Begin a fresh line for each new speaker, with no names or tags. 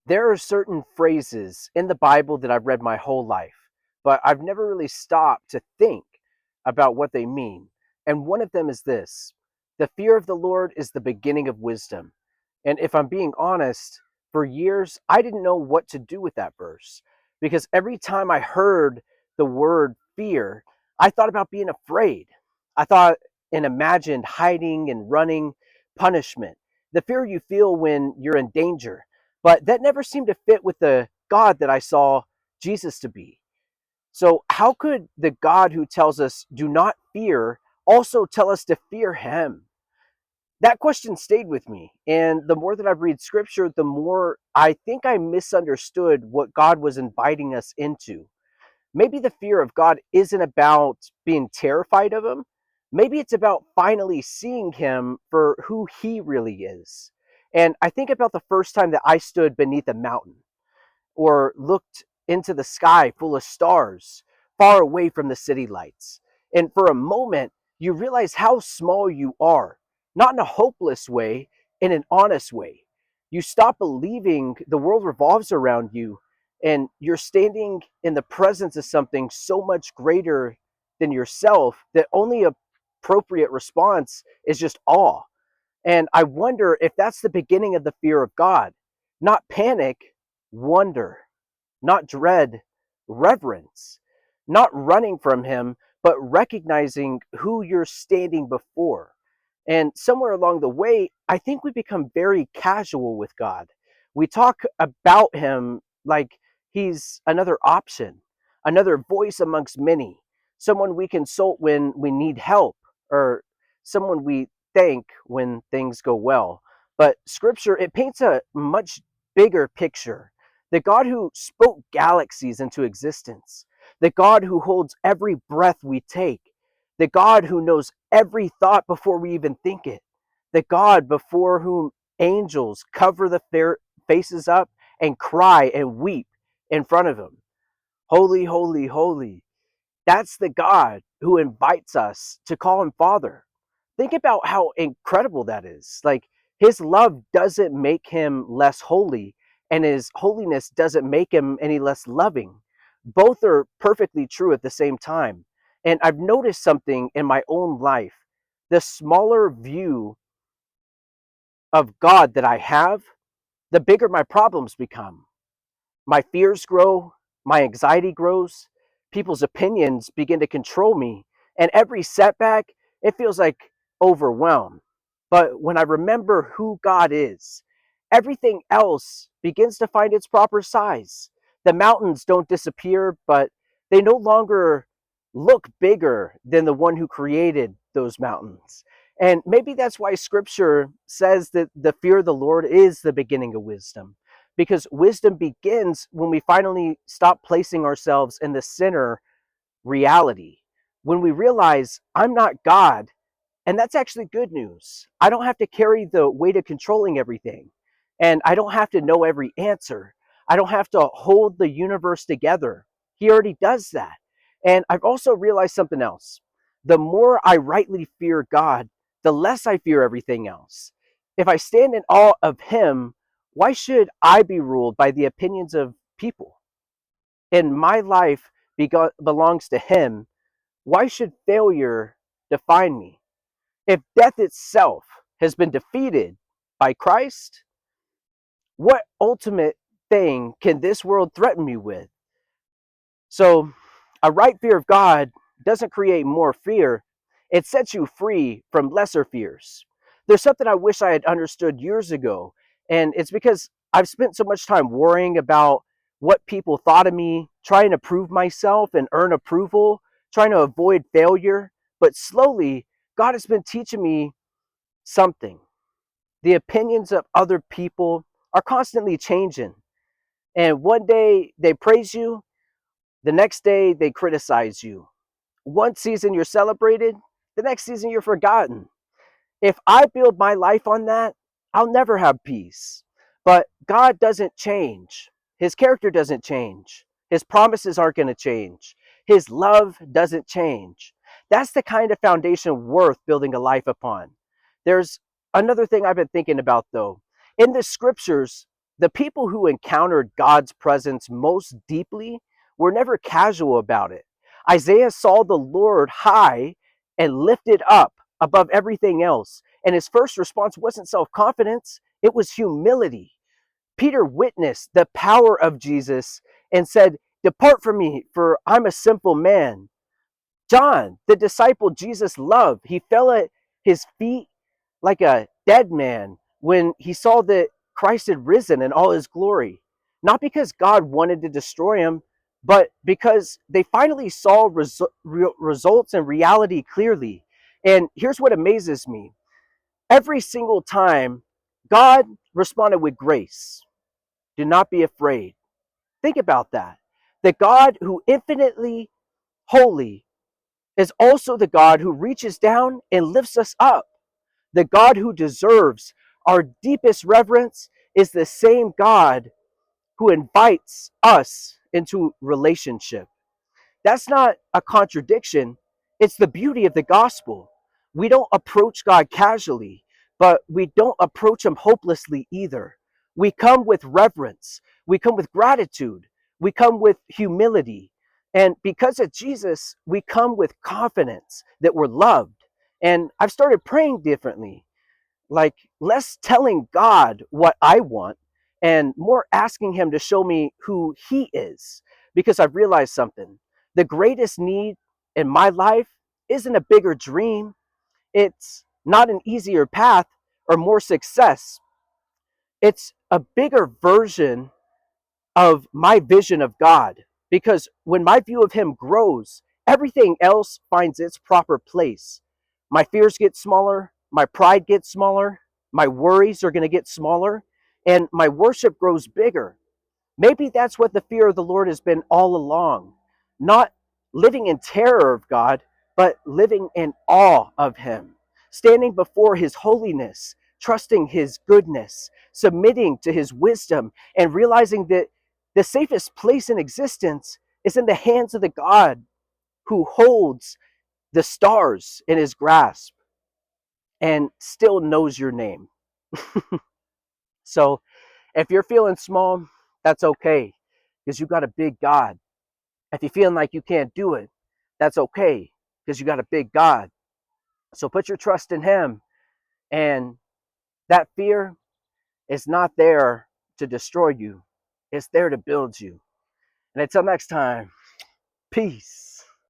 There are certain phrases in the Bible that I've read my whole life, but I've never really stopped to think about what they mean. And one of them is this: the fear of the Lord is the beginning of wisdom. And if I'm being honest, for years, I didn't know what to do with that verse because every time I heard the word fear, I thought about being afraid. I thought and imagined hiding and running, punishment, the fear you feel when you're in danger. But that never seemed to fit with the God that I saw Jesus to be. So, how could the God who tells us do not fear also tell us to fear him? That question stayed with me. And the more that I've read scripture, the more I think I misunderstood what God was inviting us into. Maybe the fear of God isn't about being terrified of him. Maybe it's about finally seeing him for who he really is. And I think about the first time that I stood beneath a mountain or looked into the sky full of stars, far away from the city lights. And for a moment, you realize how small you are, not in a hopeless way, in an honest way. You stop believing the world revolves around you, and you're standing in the presence of something so much greater than yourself that only appropriate response is just awe. And I wonder if that's the beginning of the fear of God. Not panic, wonder. Not dread, reverence. Not running from him, but recognizing who you're standing before. And somewhere along the way, I think we become very casual with God. We talk about him like he's another option, another voice amongst many, someone we consult when we need help, or someone we thank when things go well. But scripture, it paints a much bigger picture. The God who spoke galaxies into existence, the God who holds every breath we take, the God who knows every thought before we even think it, the God before whom angels cover the faces up and cry and weep in front of him. Holy, holy, holy. That's the God who invites us to call him Father. Think about how incredible that is. Like, his love doesn't make him less holy, and his holiness doesn't make him any less loving. Both are perfectly true at the same time. And I've noticed something in my own life. The smaller view of God that I have, the bigger my problems become. My fears grow, my anxiety grows, people's opinions begin to control me, and every setback, it feels like overwhelm. But when I remember who God is, everything else begins to find its proper size. The mountains don't disappear, but they no longer look bigger than the one who created those mountains. And maybe that's why scripture says that the fear of the Lord is the beginning of wisdom, because wisdom begins when we finally stop placing ourselves in the center reality. When we realize I'm not God, and that's actually good news. I don't have to carry the weight of controlling everything, and I don't have to know every answer. I don't have to hold the universe together. He already does that. And I've also realized something else. The more I rightly fear God, the less I fear everything else. If I stand in awe of him, why should I be ruled by the opinions of people? And my life belongs to him. Why should failure define me? If death itself has been defeated by Christ, what ultimate thing can this world threaten me with? So, a right fear of God doesn't create more fear, it sets you free from lesser fears. There's something I wish I had understood years ago, and it's because I've spent so much time worrying about what people thought of me, trying to prove myself and earn approval, trying to avoid failure. But slowly, God has been teaching me something. The opinions of other people are constantly changing. And one day they praise you, the next day they criticize you. One season you're celebrated, the next season you're forgotten. If I build my life on that, I'll never have peace. But God doesn't change. His character doesn't change. His promises aren't going to change. His love doesn't change. That's the kind of foundation worth building a life upon. There's another thing I've been thinking about, though. In the scriptures, the people who encountered God's presence most deeply were never casual about it. Isaiah saw the Lord high and lifted up above everything else. And his first response wasn't self confidence, it was humility. Peter witnessed the power of Jesus and said, "Depart from me, for I'm a sinful man." John, the disciple Jesus loved, he fell at his feet like a dead man when he saw that Christ had risen in all his glory. Not because God wanted to destroy him, but because they finally saw results and reality clearly. And here's what amazes me: every single time, God responded with grace. Do not be afraid. Think about that. The God who infinitely holy is also the God who reaches down and lifts us up. The God who deserves our deepest reverence is the same God who invites us into relationship. That's not a contradiction. It's the beauty of the gospel. We don't approach God casually, but we don't approach him hopelessly either. We come with reverence. We come with gratitude. We come with humility. And because of Jesus, we come with confidence that we're loved. And I've started praying differently, like less telling God what I want and more asking him to show me who he is. Because I've realized something. The greatest need in my life isn't a bigger dream, it's not an easier path or more success. It's a bigger version of my vision of God. Because when my view of him grows, everything else finds its proper place. My fears get smaller, my pride gets smaller, my worries are going to get smaller, and my worship grows bigger. Maybe that's what the fear of the Lord has been all along. Not living in terror of God, but living in awe of him, standing before his holiness, trusting his goodness, submitting to his wisdom, and realizing that the safest place in existence is in the hands of the God who holds the stars in his grasp and still knows your name. So if you're feeling small, that's okay, because you got a big God. If you're feeling like you can't do it, that's okay, because you got a big God. So put your trust in him. And that fear is not there to destroy you, it's there to build you. And until next time, peace.